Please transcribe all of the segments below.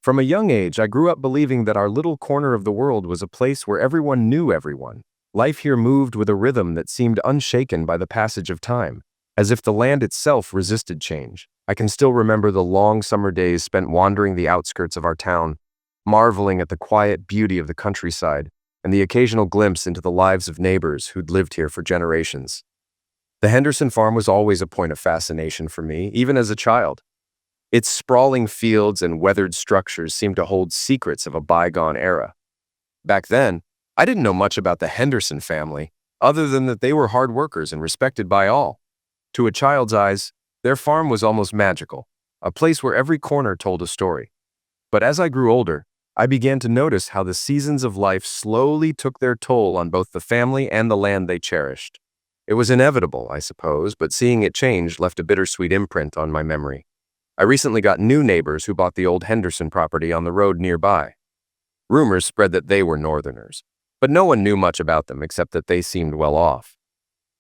From a young age, I grew up believing that our little corner of the world was a place where everyone knew everyone. Life here moved with a rhythm that seemed unshaken by the passage of time, as if the land itself resisted change. I can still remember the long summer days spent wandering the outskirts of our town, marveling at the quiet beauty of the countryside and the occasional glimpse into the lives of neighbors who'd lived here for generations. The Henderson farm was always a point of fascination for me, even as a child. Its sprawling fields and weathered structures seemed to hold secrets of a bygone era. Back then, I didn't know much about the Henderson family, other than that they were hard workers and respected by all. To a child's eyes, their farm was almost magical, a place where every corner told a story. But as I grew older, I began to notice how the seasons of life slowly took their toll on both the family and the land they cherished. It was inevitable, I suppose, but seeing it change left a bittersweet imprint on my memory. I recently got new neighbors who bought the old Henderson property on the road nearby. Rumors spread that they were Northerners, but no one knew much about them except that they seemed well off.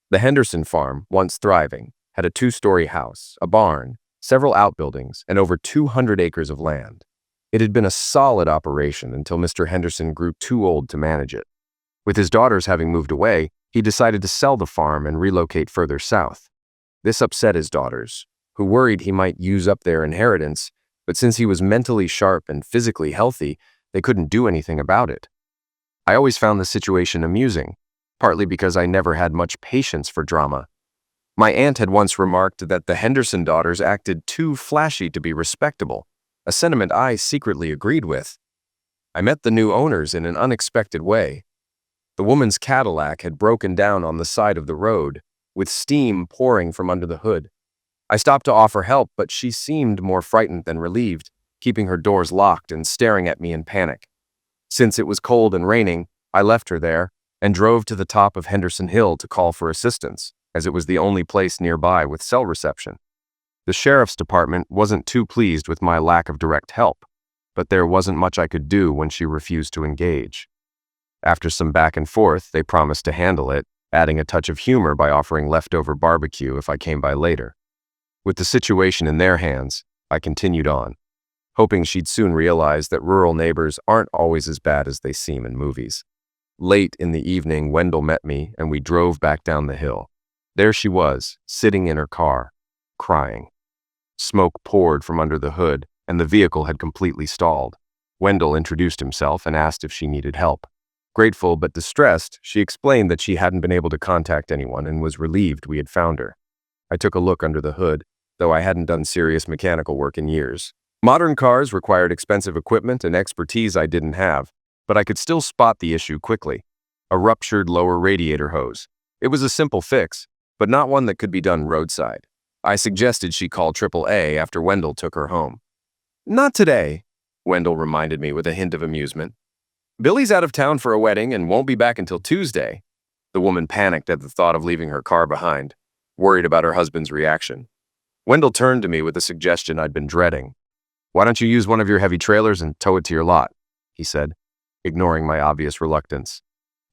The Henderson farm, once thriving, had a 2-story house, a barn, several outbuildings, and over 200 acres of land. It had been a solid operation until Mr. Henderson grew too old to manage it. With his daughters having moved away, he decided to sell the farm and relocate further south. This upset his daughters, who worried he might use up their inheritance, but since he was mentally sharp and physically healthy, they couldn't do anything about it. I always found the situation amusing, partly because I never had much patience for drama. My aunt had once remarked that the Henderson daughters acted too flashy to be respectable, a sentiment I secretly agreed with. I met the new owners in an unexpected way. The woman's Cadillac had broken down on the side of the road, with steam pouring from under the hood. I stopped to offer help, but she seemed more frightened than relieved, keeping her doors locked and staring at me in panic. Since it was cold and raining, I left her there and drove to the top of Henderson Hill to call for assistance, as it was the only place nearby with cell reception. The sheriff's department wasn't too pleased with my lack of direct help, but there wasn't much I could do when she refused to engage. After some back and forth, they promised to handle it, adding a touch of humor by offering leftover barbecue if I came by later. With the situation in their hands, I continued on, hoping she'd soon realize that rural neighbors aren't always as bad as they seem in movies. Late in the evening, Wendell met me, and we drove back down the hill. There she was, sitting in her car, crying. Smoke poured from under the hood, and the vehicle had completely stalled. Wendell introduced himself and asked if she needed help. Grateful but distressed, she explained that she hadn't been able to contact anyone and was relieved we had found her. I took a look under the hood, though I hadn't done serious mechanical work in years. Modern cars required expensive equipment and expertise I didn't have, but I could still spot the issue quickly. A ruptured lower radiator hose. It was a simple fix, but not one that could be done roadside. I suggested she call AAA after Wendell took her home. "Not today," Wendell reminded me with a hint of amusement. "Billy's out of town for a wedding and won't be back until Tuesday." The woman panicked at the thought of leaving her car behind, worried about her husband's reaction. Wendell turned to me with a suggestion I'd been dreading. "Why don't you use one of your heavy trailers and tow it to your lot?" he said, ignoring my obvious reluctance.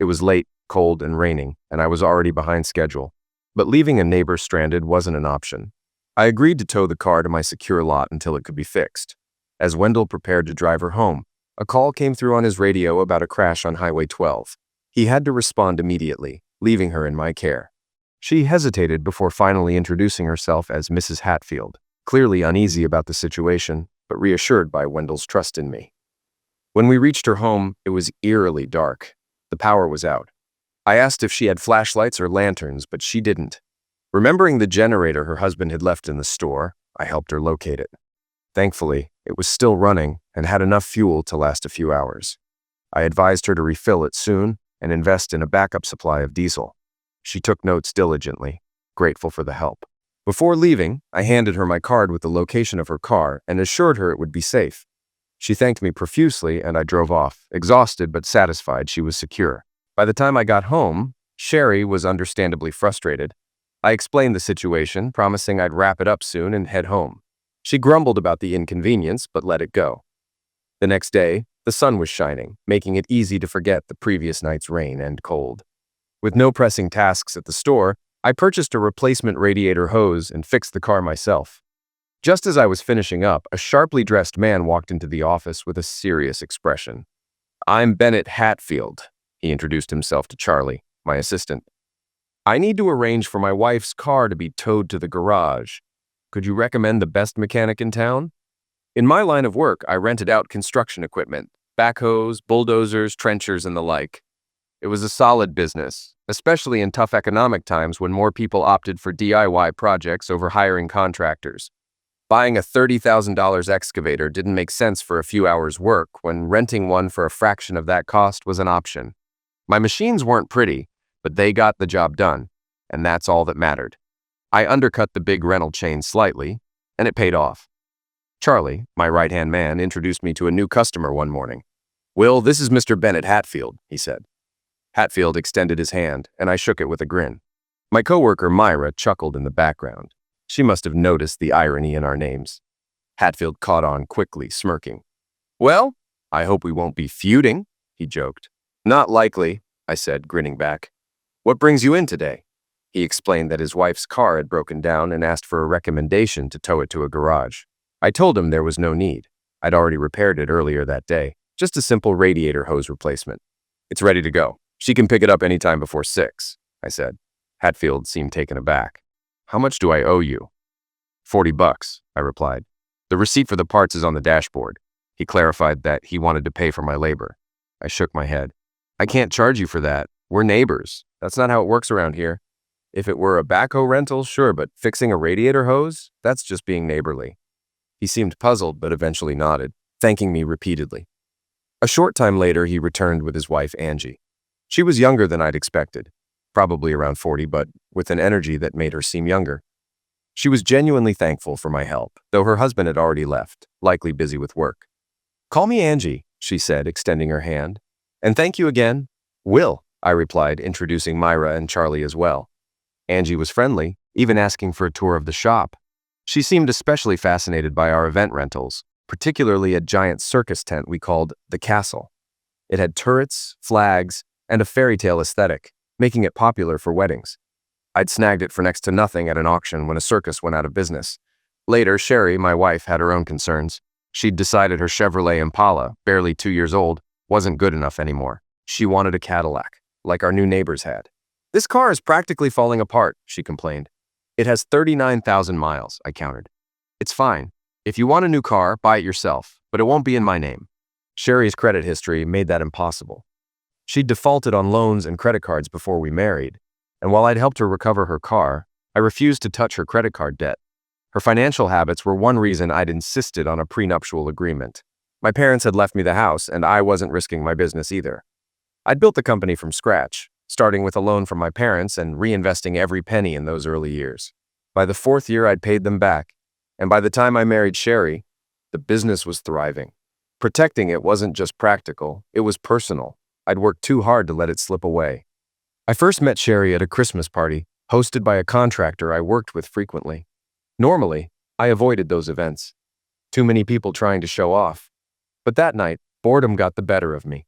It was late, cold, and raining, and I was already behind schedule. But leaving a neighbor stranded wasn't an option. I agreed to tow the car to my secure lot until it could be fixed. As Wendell prepared to drive her home, a call came through on his radio about a crash on Highway 12. He had to respond immediately, leaving her in my care. She hesitated before finally introducing herself as Mrs. Hatfield, clearly uneasy about the situation, but reassured by Wendell's trust in me. When we reached her home, it was eerily dark. The power was out. I asked if she had flashlights or lanterns, but she didn't. Remembering the generator her husband had left in the store, I helped her locate it. Thankfully, it was still running and had enough fuel to last a few hours. I advised her to refill it soon and invest in a backup supply of diesel. She took notes diligently, grateful for the help. Before leaving, I handed her my card with the location of her car and assured her it would be safe. She thanked me profusely and I drove off, exhausted but satisfied she was secure. By the time I got home, Sherry was understandably frustrated. I explained the situation, promising I'd wrap it up soon and head home. She grumbled about the inconvenience, but let it go. The next day, the sun was shining, making it easy to forget the previous night's rain and cold. With no pressing tasks at the store, I purchased a replacement radiator hose and fixed the car myself. Just as I was finishing up, a sharply dressed man walked into the office with a serious expression. "I'm Bennett Hatfield," he introduced himself to Charlie, my assistant. "I need to arrange for my wife's car to be towed to the garage. Could you recommend the best mechanic in town?" In my line of work, I rented out construction equipment, backhoes, bulldozers, trenchers, and the like. It was a solid business, especially in tough economic times when more people opted for DIY projects over hiring contractors. Buying a $30,000 excavator didn't make sense for a few hours' work when renting one for a fraction of that cost was an option. My machines weren't pretty, but they got the job done, and that's all that mattered. I undercut the big rental chain slightly, and it paid off. Charlie, my right-hand man, introduced me to a new customer one morning. "Will, this is Mr. Bennett Hatfield," he said. Hatfield extended his hand, and I shook it with a grin. My coworker Myra chuckled in the background. She must have noticed the irony in our names. Hatfield caught on quickly, smirking. "Well, I hope we won't be feuding," he joked. "Not likely," I said, grinning back. "What brings you in today?" He explained that his wife's car had broken down and asked for a recommendation to tow it to a garage. I told him there was no need. I'd already repaired it earlier that day, just a simple radiator hose replacement. "It's ready to go. She can pick it up anytime before 6, I said. Hatfield seemed taken aback. "How much do I owe you?" $40, I replied. "The receipt for the parts is on the dashboard." He clarified that he wanted to pay for my labor. I shook my head. "I can't charge you for that. We're neighbors. That's not how it works around here. If it were a backhoe rental, sure, but fixing a radiator hose? That's just being neighborly." He seemed puzzled, but eventually nodded, thanking me repeatedly. A short time later, he returned with his wife, Angie. She was younger than I'd expected, probably around 40, but with an energy that made her seem younger. She was genuinely thankful for my help, though her husband had already left, likely busy with work. "Call me Angie," she said, extending her hand. "And thank you again." "Will," I replied, introducing Myra and Charlie as well. Angie was friendly, even asking for a tour of the shop. She seemed especially fascinated by our event rentals, particularly a giant circus tent we called the Castle. It had turrets, flags, and a fairy tale aesthetic, making it popular for weddings. I'd snagged it for next to nothing at an auction when a circus went out of business. Later, Sherry, my wife, had her own concerns. She'd decided her Chevrolet Impala, barely 2 years old, wasn't good enough anymore. She wanted a Cadillac, like our new neighbors had. "This car is practically falling apart," she complained. "It has 39,000 miles, I countered. "It's fine. If you want a new car, buy it yourself, but it won't be in my name." Sherry's credit history made that impossible. She'd defaulted on loans and credit cards before we married, and while I'd helped her recover her car, I refused to touch her credit card debt. Her financial habits were one reason I'd insisted on a prenuptial agreement. My parents had left me the house, and I wasn't risking my business either. I'd built the company from scratch, starting with a loan from my parents and reinvesting every penny in those early years. By the 4th year, I'd paid them back, and by the time I married Sherry, the business was thriving. Protecting it wasn't just practical, it was personal. I'd worked too hard to let it slip away. I first met Sherry at a Christmas party, hosted by a contractor I worked with frequently. Normally, I avoided those events. Too many people trying to show off. But that night, boredom got the better of me.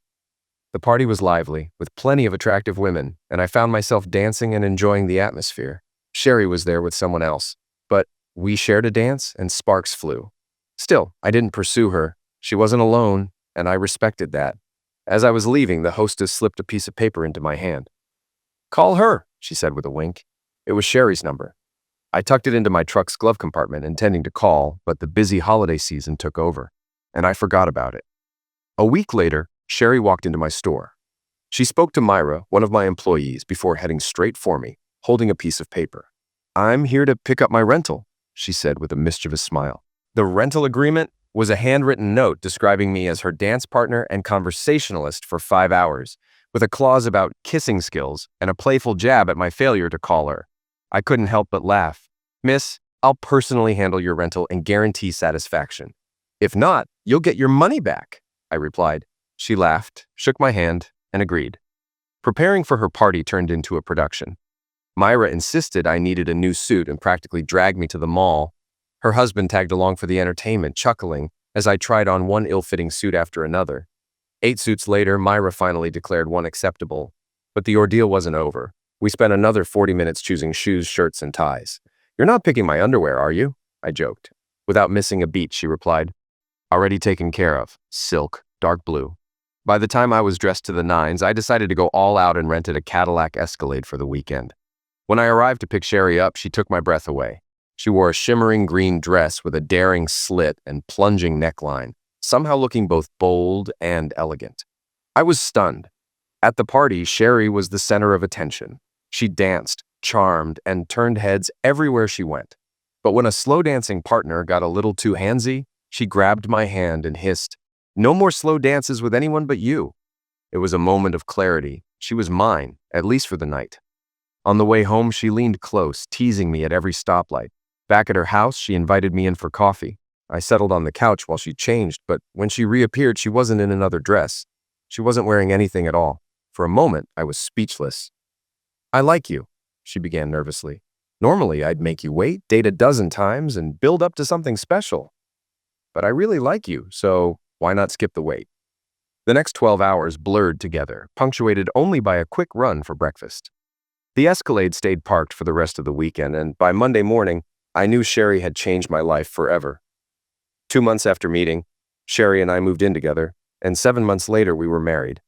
The party was lively, with plenty of attractive women, and I found myself dancing and enjoying the atmosphere. Sherry was there with someone else, but we shared a dance and sparks flew. Still, I didn't pursue her. She wasn't alone, and I respected that. As I was leaving, the hostess slipped a piece of paper into my hand. "Call her," she said with a wink. It was Sherry's number. I tucked it into my truck's glove compartment, intending to call, but the busy holiday season took over, and I forgot about it. A week later, Sherry walked into my store. She spoke to Myra, one of my employees, before heading straight for me, holding a piece of paper. "I'm here to pick up my rental," she said with a mischievous smile. The rental agreement was a handwritten note describing me as her dance partner and conversationalist for 5 hours, with a clause about kissing skills and a playful jab at my failure to call her. I couldn't help but laugh. "Miss, I'll personally handle your rental and guarantee satisfaction. If not, you'll get your money back," I replied. She laughed, shook my hand, and agreed. Preparing for her party turned into a production. Myra insisted I needed a new suit and practically dragged me to the mall. Her husband tagged along for the entertainment, chuckling as I tried on one ill-fitting suit after another. 8 suits later, Myra finally declared one acceptable. But the ordeal wasn't over. We spent another 40 minutes choosing shoes, shirts, and ties. "You're not picking my underwear, are you?" I joked. Without missing a beat, she replied, "Already taken care of. Silk, dark blue." By the time I was dressed to the nines, I decided to go all out and rented a Cadillac Escalade for the weekend. When I arrived to pick Sherry up, she took my breath away. She wore a shimmering green dress with a daring slit and plunging neckline, somehow looking both bold and elegant. I was stunned. At the party, Sherry was the center of attention. She danced, charmed, and turned heads everywhere she went. But when a slow dancing partner got a little too handsy, she grabbed my hand and hissed, "No more slow dances with anyone but you." It was a moment of clarity. She was mine, at least for the night. On the way home, she leaned close, teasing me at every stoplight. Back at her house, she invited me in for coffee. I settled on the couch while she changed, but when she reappeared, she wasn't in another dress. She wasn't wearing anything at all. For a moment, I was speechless. "I like you," she began nervously. "Normally, I'd make you wait, date a dozen times, and build up to something special. But I really like you, so why not skip the wait?" The next 12 hours blurred together, punctuated only by a quick run for breakfast. The Escalade stayed parked for the rest of the weekend, and by Monday morning, I knew Sherry had changed my life forever. 2 months after meeting, Sherry and I moved in together, and 7 months later we were married.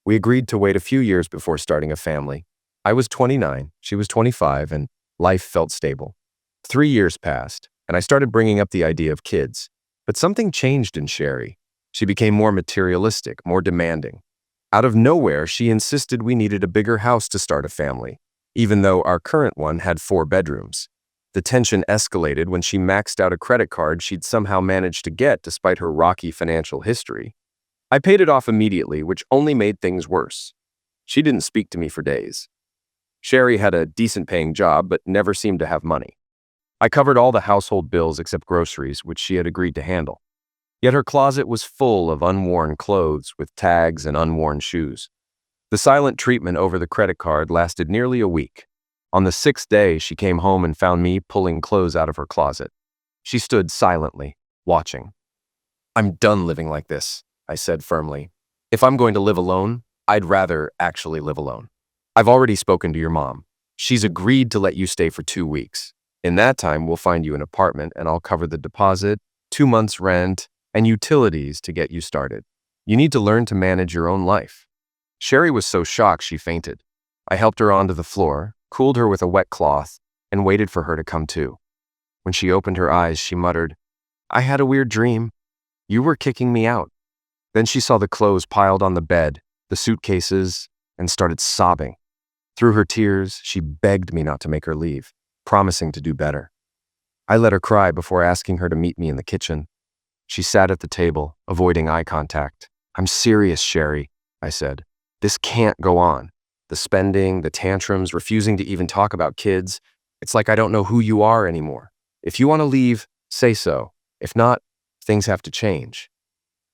We agreed to wait a few years before starting a family. I was 29, she was 25, and life felt stable. 3 years passed, and I started bringing up the idea of kids. But something changed in Sherry. She became more materialistic, more demanding. Out of nowhere, she insisted we needed a bigger house to start a family, even though our current one had 4 bedrooms. The tension escalated when she maxed out a credit card she'd somehow managed to get despite her rocky financial history. I paid it off immediately, which only made things worse. She didn't speak to me for days. Sherry had a decent-paying job, but never seemed to have money. I covered all the household bills except groceries, which she had agreed to handle. Yet her closet was full of unworn clothes with tags and unworn shoes. The silent treatment over the credit card lasted nearly a week. On the 6th day, she came home and found me pulling clothes out of her closet. She stood silently, watching. "I'm done living like this," I said firmly. "If I'm going to live alone, I'd rather actually live alone. I've already spoken to your mom. She's agreed to let you stay for 2 weeks. In that time, we'll find you an apartment and I'll cover the deposit, 2 months' rent, and utilities to get you started. You need to learn to manage your own life." Sherry was so shocked she fainted. I helped her onto the floor, cooled her with a wet cloth, and waited for her to come to. When she opened her eyes, she muttered, "I had a weird dream. You were kicking me out." Then she saw the clothes piled on the bed, the suitcases, and started sobbing. Through her tears, she begged me not to make her leave, promising to do better. I let her cry before asking her to meet me in the kitchen. She sat at the table, avoiding eye contact. "I'm serious, Sherry," I said. "This can't go on. The spending, the tantrums, refusing to even talk about kids. It's like I don't know who you are anymore. If you want to leave, say so. If not, things have to change."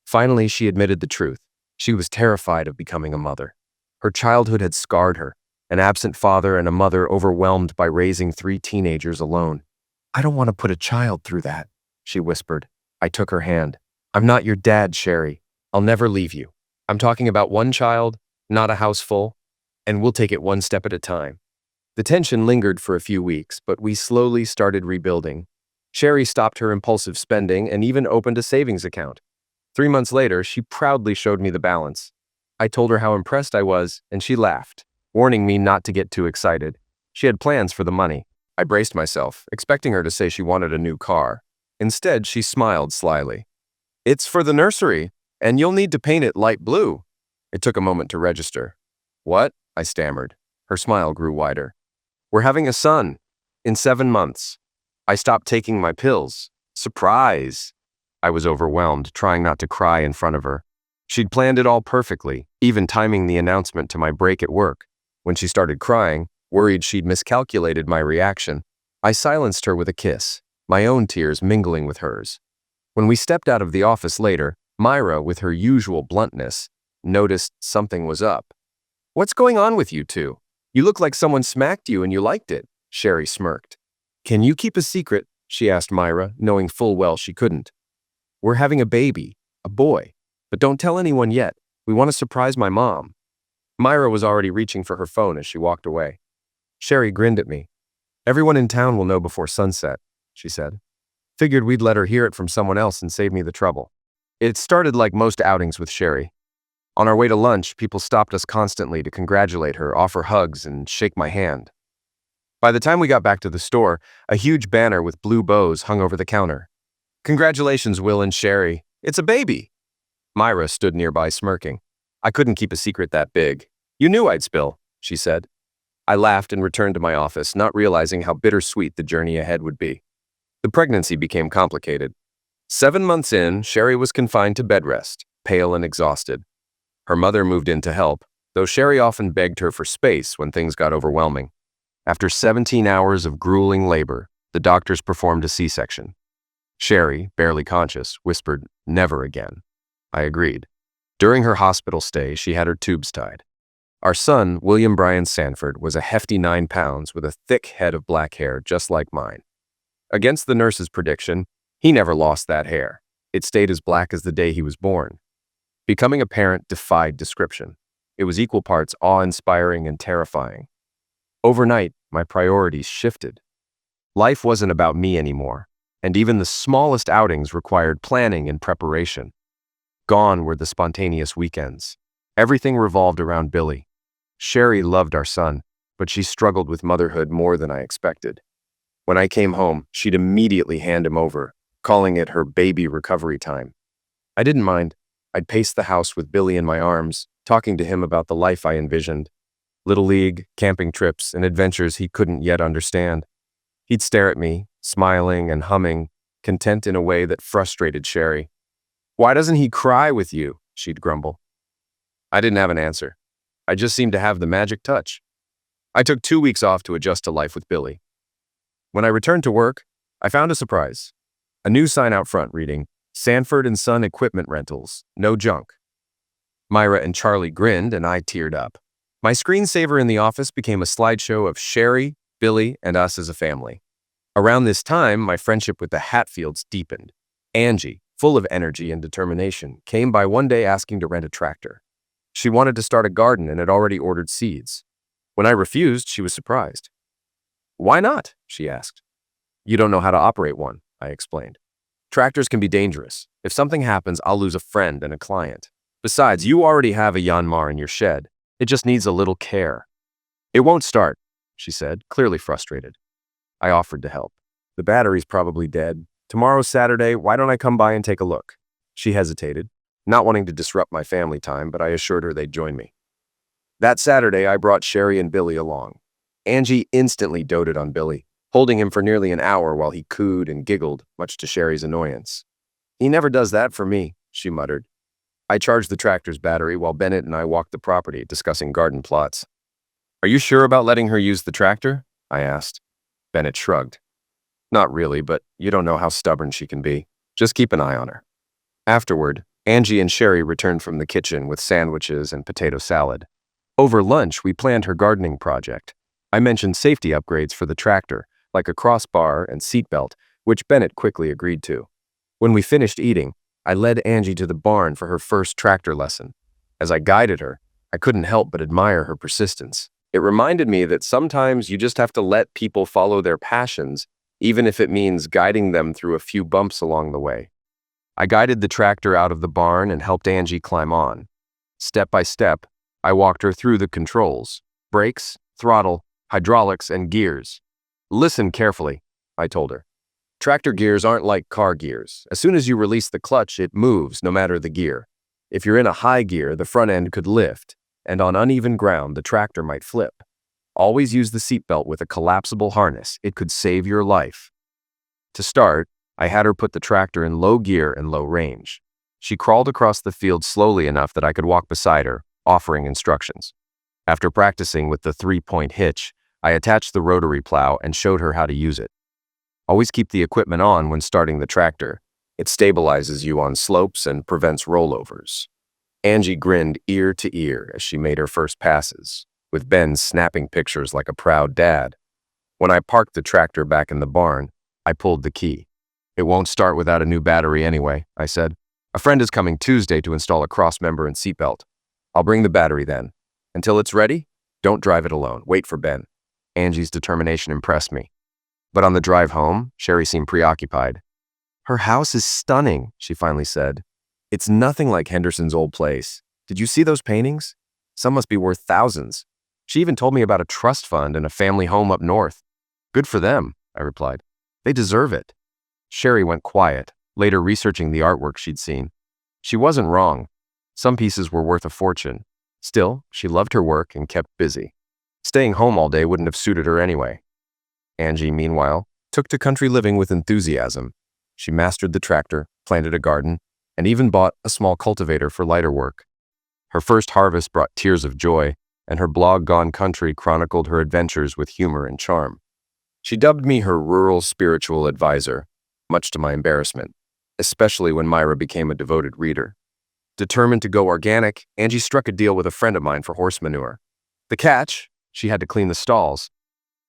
Finally, she admitted the truth. She was terrified of becoming a mother. Her childhood had scarred her, an absent father and a mother overwhelmed by raising 3 teenagers alone. "I don't want to put a child through that," she whispered. I took her hand. "I'm not your dad, Sherry. I'll never leave you. I'm talking about one child, not a house full, and we'll take it one step at a time." The tension lingered for a few weeks, but we slowly started rebuilding. Sherry stopped her impulsive spending and even opened a savings account. 3 months later, she proudly showed me the balance. I told her how impressed I was, and she laughed, warning me not to get too excited. She had plans for the money. I braced myself, expecting her to say she wanted a new car. Instead, she smiled slyly. "It's for the nursery, and you'll need to paint it light blue." It took a moment to register. "What?" I stammered. Her smile grew wider. "We're having a son. In 7 months. I stopped taking my pills. Surprise!" I was overwhelmed, trying not to cry in front of her. She'd planned it all perfectly, even timing the announcement to my break at work. When she started crying, worried she'd miscalculated my reaction, I silenced her with a kiss, my own tears mingling with hers. When we stepped out of the office later, Myra, with her usual bluntness, noticed something was up. "What's going on with you two? You look like someone smacked you and you liked it," Sherry smirked. "Can you keep a secret?" she asked Myra, knowing full well she couldn't. "We're having a baby, a boy, but don't tell anyone yet. We want to surprise my mom." Myra was already reaching for her phone as she walked away. Sherry grinned at me. "Everyone in town will know before sunset," she said. Figured we'd let her hear it from someone else and save me the trouble. It started like most outings with Sherry. On our way to lunch, people stopped us constantly to congratulate her, offer hugs, and shake my hand. By the time we got back to the store, a huge banner with blue bows hung over the counter. "Congratulations, Will and Sherry. It's a baby." Myra stood nearby smirking. "I couldn't keep a secret that big. You knew I'd spill," she said. I laughed and returned to my office, not realizing how bittersweet the journey ahead would be. The pregnancy became complicated. 7 months in, Sherry was confined to bed rest, pale and exhausted. Her mother moved in to help, though Sherry often begged her for space when things got overwhelming. After 17 hours of grueling labor, the doctors performed a C-section. Sherry, barely conscious, whispered, "Never again." I agreed. During her hospital stay, she had her tubes tied. Our son, William Bryan Sanford, was a hefty 9 pounds with a thick head of black hair just like mine. Against the nurse's prediction, he never lost that hair. It stayed as black as the day he was born. Becoming a parent defied description. It was equal parts awe-inspiring and terrifying. Overnight, my priorities shifted. Life wasn't about me anymore, and even the smallest outings required planning and preparation. Gone were the spontaneous weekends. Everything revolved around Billy. Sherry loved our son, but she struggled with motherhood more than I expected. When I came home, she'd immediately hand him over, calling it her baby recovery time. I didn't mind. I'd pace the house with Billy in my arms, talking to him about the life I envisioned. Little league, camping trips, and adventures he couldn't yet understand. He'd stare at me, smiling and humming, content in a way that frustrated Sherry. "Why doesn't he cry with you?" she'd grumble. I didn't have an answer. I just seemed to have the magic touch. I took 2 weeks off to adjust to life with Billy. When I returned to work, I found a surprise. A new sign out front reading, "Sanford and Son Equipment Rentals, no junk." Myra and Charlie grinned and I teared up. My screensaver in the office became a slideshow of Sherry, Billy, and us as a family. Around this time, my friendship with the Hatfields deepened. Angie, full of energy and determination, came by one day asking to rent a tractor. She wanted to start a garden and had already ordered seeds. When I refused, she was surprised. "Why not?" she asked. "You don't know how to operate one," I explained. "Tractors can be dangerous. If something happens, I'll lose a friend and a client. Besides, you already have a Yanmar in your shed. It just needs a little care." "It won't start," she said, clearly frustrated. I offered to help. "The battery's probably dead. Tomorrow's Saturday, why don't I come by and take a look?" She hesitated, not wanting to disrupt my family time, but I assured her they'd join me. That Saturday, I brought Sherry and Billy along. Angie instantly doted on Billy, holding him for nearly an hour while he cooed and giggled, much to Sherry's annoyance. "He never does that for me," she muttered. I charged the tractor's battery while Bennett and I walked the property, discussing garden plots. "Are you sure about letting her use the tractor?" I asked. Bennett shrugged. "Not really, but you don't know how stubborn she can be. Just keep an eye on her." Afterward, Angie and Sherry returned from the kitchen with sandwiches and potato salad. Over lunch, we planned her gardening project. I mentioned safety upgrades for the tractor, like a crossbar and seatbelt, which Bennett quickly agreed to. When we finished eating, I led Angie to the barn for her first tractor lesson. As I guided her, I couldn't help but admire her persistence. It reminded me that sometimes you just have to let people follow their passions, even if it means guiding them through a few bumps along the way. I guided the tractor out of the barn and helped Angie climb on. Step by step, I walked her through the controls: brakes, throttle, hydraulics, and gears. "Listen carefully," I told her. "Tractor gears aren't like car gears. As soon as you release the clutch, it moves, no matter the gear. If you're in a high gear, the front end could lift, and on uneven ground, the tractor might flip. Always use the seatbelt with a collapsible harness. It could save your life." To start, I had her put the tractor in low gear and low range. She crawled across the field slowly enough that I could walk beside her, offering instructions. After practicing with the 3-point hitch, I attached the rotary plow and showed her how to use it. Always keep the equipment on when starting the tractor. It stabilizes you on slopes and prevents rollovers. Angie grinned ear to ear as she made her first passes, with Ben snapping pictures like a proud dad. When I parked the tractor back in the barn, I pulled the key. "It won't start without a new battery anyway," I said. "A friend is coming Tuesday to install a crossmember and seatbelt. I'll bring the battery then. Until it's ready, don't drive it alone. Wait for Ben." Angie's determination impressed me. But on the drive home, Sherry seemed preoccupied. Her house is stunning, she finally said. It's nothing like Henderson's old place. Did you see those paintings? Some must be worth thousands. She even told me about a trust fund and a family home up north. Good for them, I replied. They deserve it. Sherry went quiet, later researching the artwork she'd seen. She wasn't wrong. Some pieces were worth a fortune. Still, she loved her work and kept busy. Staying home all day wouldn't have suited her anyway. Angie, meanwhile, took to country living with enthusiasm. She mastered the tractor, planted a garden, and even bought a small cultivator for lighter work. Her first harvest brought tears of joy, and her blog Gone Country chronicled her adventures with humor and charm. She dubbed me her rural spiritual advisor, much to my embarrassment, especially when Myra became a devoted reader. Determined to go organic, Angie struck a deal with a friend of mine for horse manure. The catch? She had to clean the stalls.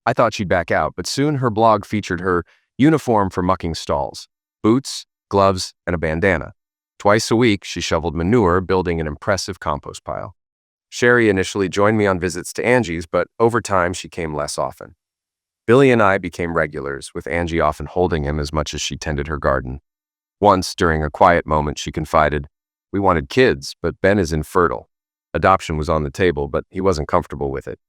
I thought she'd back out, but soon her blog featured her uniform for mucking stalls: boots, gloves, and a bandana. Twice a week, she shoveled manure, building an impressive compost pile. Sherry initially joined me on visits to Angie's, but over time she came less often. Billy and I became regulars, with Angie often holding him as much as she tended her garden. Once, during a quiet moment, she confided, "We wanted kids, but Ben is infertile. Adoption was on the table, but he wasn't comfortable with it.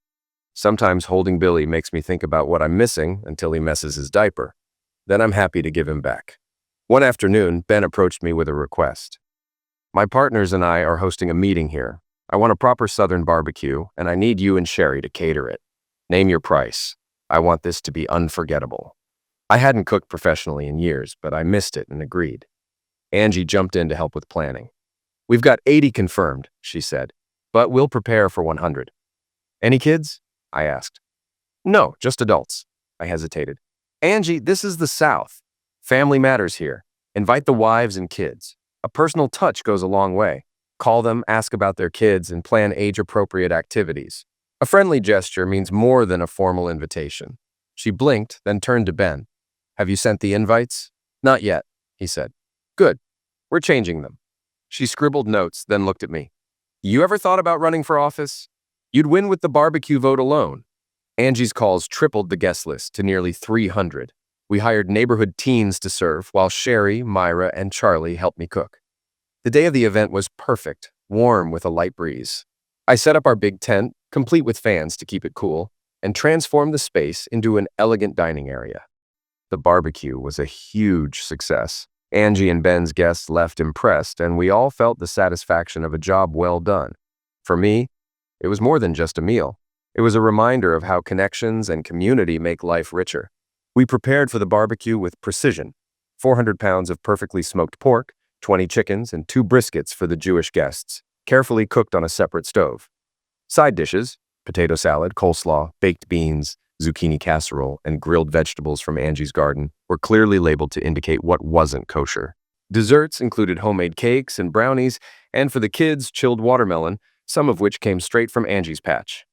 Sometimes holding Billy makes me think about what I'm missing until he messes his diaper. Then I'm happy to give him back." One afternoon, Ben approached me with a request. "My partners and I are hosting a meeting here. I want a proper Southern barbecue, and I need you and Sherry to cater it. Name your price. I want this to be unforgettable." I hadn't cooked professionally in years, but I missed it and agreed. Angie jumped in to help with planning. "We've got 80 confirmed," she said, "but we'll prepare for 100. "Any kids?" I asked. "No, just adults." I hesitated. "Angie, this is the South. Family matters here. Invite the wives and kids. A personal touch goes a long way. Call them, ask about their kids, and plan age-appropriate activities. A friendly gesture means more than a formal invitation." She blinked, then turned to Ben. "Have you sent the invites?" "Not yet," he said. "Good. We're changing them." She scribbled notes, then looked at me. "You ever thought about running for office? You'd win with the barbecue vote alone." Angie's calls tripled the guest list to nearly 300. We hired neighborhood teens to serve, while Sherry, Myra, and Charlie helped me cook. The day of the event was perfect, warm with a light breeze. I set up our big tent, complete with fans to keep it cool, and transformed the space into an elegant dining area. The barbecue was a huge success. Angie and Ben's guests left impressed, and we all felt the satisfaction of a job well done. For me, it was more than just a meal. It was a reminder of how connections and community make life richer. We prepared for the barbecue with precision: 400 pounds of perfectly smoked pork, 20 chickens, and 2 briskets for the Jewish guests, carefully cooked on a separate stove. Side dishes: potato salad, coleslaw, baked beans, zucchini casserole, and grilled vegetables from Angie's garden were clearly labeled to indicate what wasn't kosher. Desserts included homemade cakes and brownies, and for the kids, chilled watermelon, some of which came straight from Angie's patch.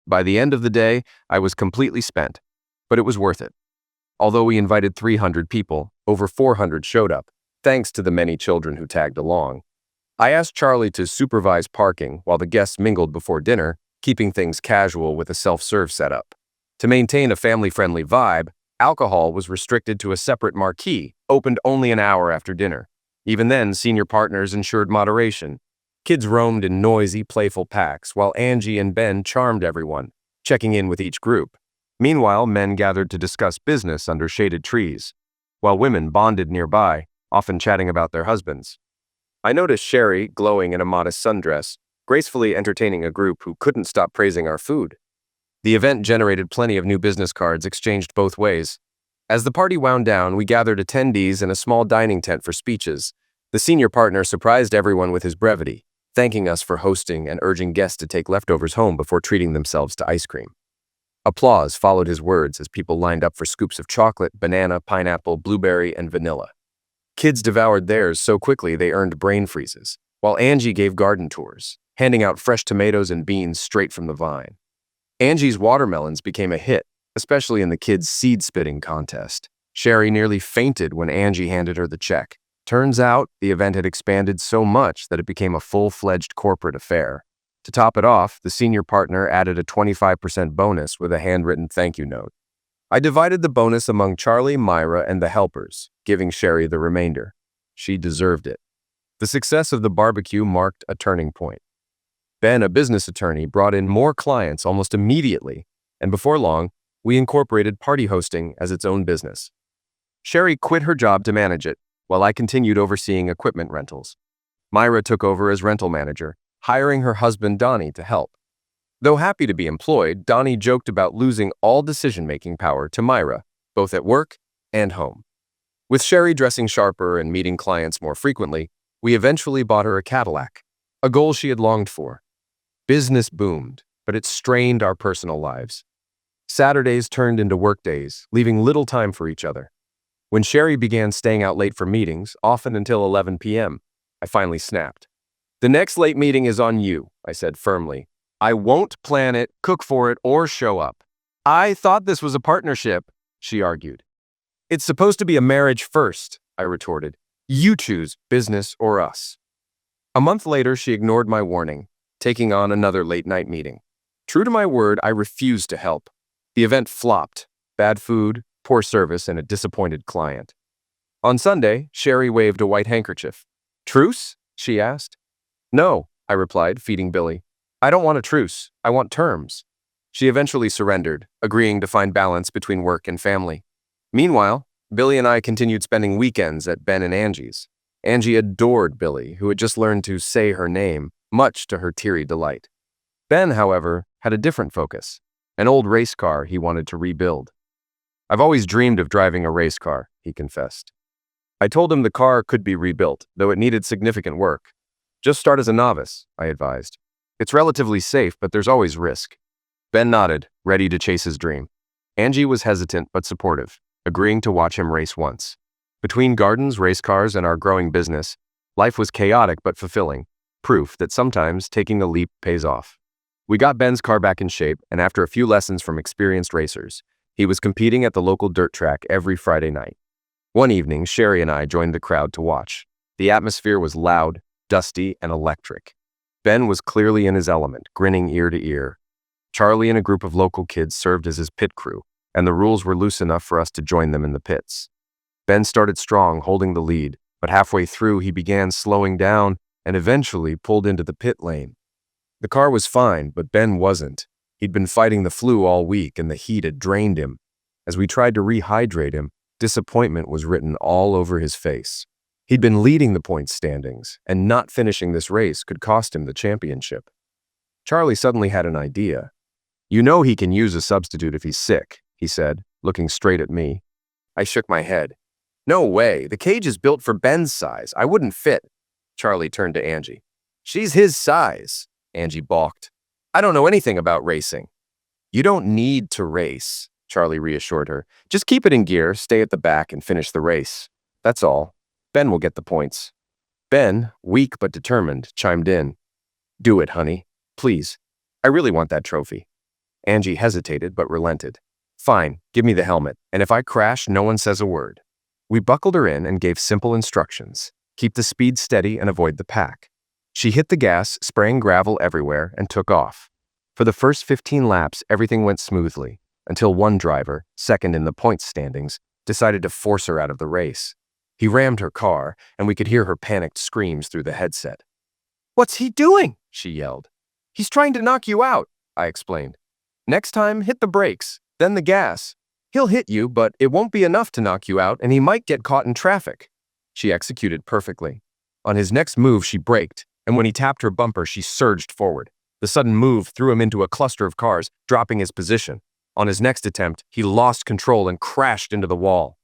By the end of the day, I was completely spent, but it was worth it. Although we invited 300 people, over 400 showed up, thanks to the many children who tagged along. I asked Charlie to supervise parking while the guests mingled before dinner, keeping things casual with a self-serve setup. To maintain a family-friendly vibe, alcohol was restricted to a separate marquee, opened only an hour after dinner. Even then, senior partners ensured moderation. Kids roamed in noisy, playful packs, while Angie and Ben charmed everyone, checking in with each group. Meanwhile, men gathered to discuss business under shaded trees, while women bonded nearby, often chatting about their husbands. I noticed Sherry, glowing in a modest sundress, gracefully entertaining a group who couldn't stop praising our food. The event generated plenty of new business cards exchanged both ways. As the party wound down, we gathered attendees in a small dining tent for speeches. The senior partner surprised everyone with his brevity, thanking us for hosting and urging guests to take leftovers home before treating themselves to ice cream. Applause followed his words as people lined up for scoops of chocolate, banana, pineapple, blueberry, and vanilla. Kids devoured theirs so quickly they earned brain freezes, while Angie gave garden tours, handing out fresh tomatoes and beans straight from the vine. Angie's watermelons became a hit, especially in the kids' seed-spitting contest. Sherry nearly fainted when Angie handed her the check. Turns out, the event had expanded so much that it became a full-fledged corporate affair. To top it off, the senior partner added a 25% bonus with a handwritten thank you note. I divided the bonus among Charlie, Myra, and the helpers, giving Sherry the remainder. She deserved it. The success of the barbecue marked a turning point. Ben, a business attorney, brought in more clients almost immediately, and before long, we incorporated party hosting as its own business. Sherry quit her job to manage it, while I continued overseeing equipment rentals. Myra took over as rental manager, hiring her husband Donnie to help. Though happy to be employed, Donnie joked about losing all decision-making power to Myra, both at work and home. With Sherry dressing sharper and meeting clients more frequently, we eventually bought her a Cadillac, a goal she had longed for. Business boomed, but it strained our personal lives. Saturdays turned into workdays, leaving little time for each other. When Sherry began staying out late for meetings, often until 11 p.m., I finally snapped. "The next late meeting is on you," I said firmly. "I won't plan it, cook for it, or show up." "I thought this was a partnership," she argued. "It's supposed to be a marriage first," I retorted. "You choose, business or us." A month later, she ignored my warning, taking on another late-night meeting. True to my word, I refused to help. The event flopped. Bad food, poor service, and a disappointed client. On Sunday, Sherry waved a white handkerchief. "Truce?" she asked. "No," I replied, feeding Billy. "I don't want a truce. I want terms." She eventually surrendered, agreeing to find balance between work and family. Meanwhile, Billy and I continued spending weekends at Ben and Angie's. Angie adored Billy, who had just learned to say her name, much to her teary delight. Ben, however, had a different focus, an old race car he wanted to rebuild. "I've always dreamed of driving a race car," he confessed. I told him the car could be rebuilt, though it needed significant work. "Just start as a novice," I advised. "It's relatively safe, but there's always risk." Ben nodded, ready to chase his dream. Angie was hesitant but supportive, agreeing to watch him race once. Between gardens, race cars, and our growing business, life was chaotic but fulfilling, proof that sometimes taking a leap pays off. We got Ben's car back in shape, and after a few lessons from experienced racers, he was competing at the local dirt track every Friday night. One evening, Sherry and I joined the crowd to watch. The atmosphere was loud, dusty, and electric. Ben was clearly in his element, grinning ear to ear. Charlie and a group of local kids served as his pit crew, and the rules were loose enough for us to join them in the pits. Ben started strong, holding the lead, but halfway through he began slowing down and eventually pulled into the pit lane. The car was fine, but Ben wasn't. He'd been fighting the flu all week, and the heat had drained him. As we tried to rehydrate him, disappointment was written all over his face. He'd been leading the points standings, and not finishing this race could cost him the championship. Charlie suddenly had an idea. "You know he can use a substitute if he's sick," he said, looking straight at me. I shook my head. "No way, the cage is built for Ben's size. I wouldn't fit." Charlie turned to Angie. "She's his size," Angie balked. "I don't know anything about racing." "You don't need to race," Charlie reassured her. "Just keep it in gear, stay at the back, and finish the race. That's all. Ben will get the points." Ben, weak but determined, chimed in. "Do it, honey. Please. I really want that trophy." Angie hesitated but relented. "Fine, give me the helmet, and if I crash, no one says a word." We buckled her in and gave simple instructions. Keep the speed steady and avoid the pack. She hit the gas, spraying gravel everywhere, and took off. For the first 15 laps, everything went smoothly, until one driver, second in the points standings, decided to force her out of the race. He rammed her car, and we could hear her panicked screams through the headset. "What's he doing?" she yelled. "He's trying to knock you out," I explained. "Next time, hit the brakes, then the gas. He'll hit you, but it won't be enough to knock you out, and he might get caught in traffic." She executed perfectly. On his next move, she braked, and when he tapped her bumper, she surged forward. The sudden move threw him into a cluster of cars, dropping his position. On his next attempt, he lost control and crashed into the wall.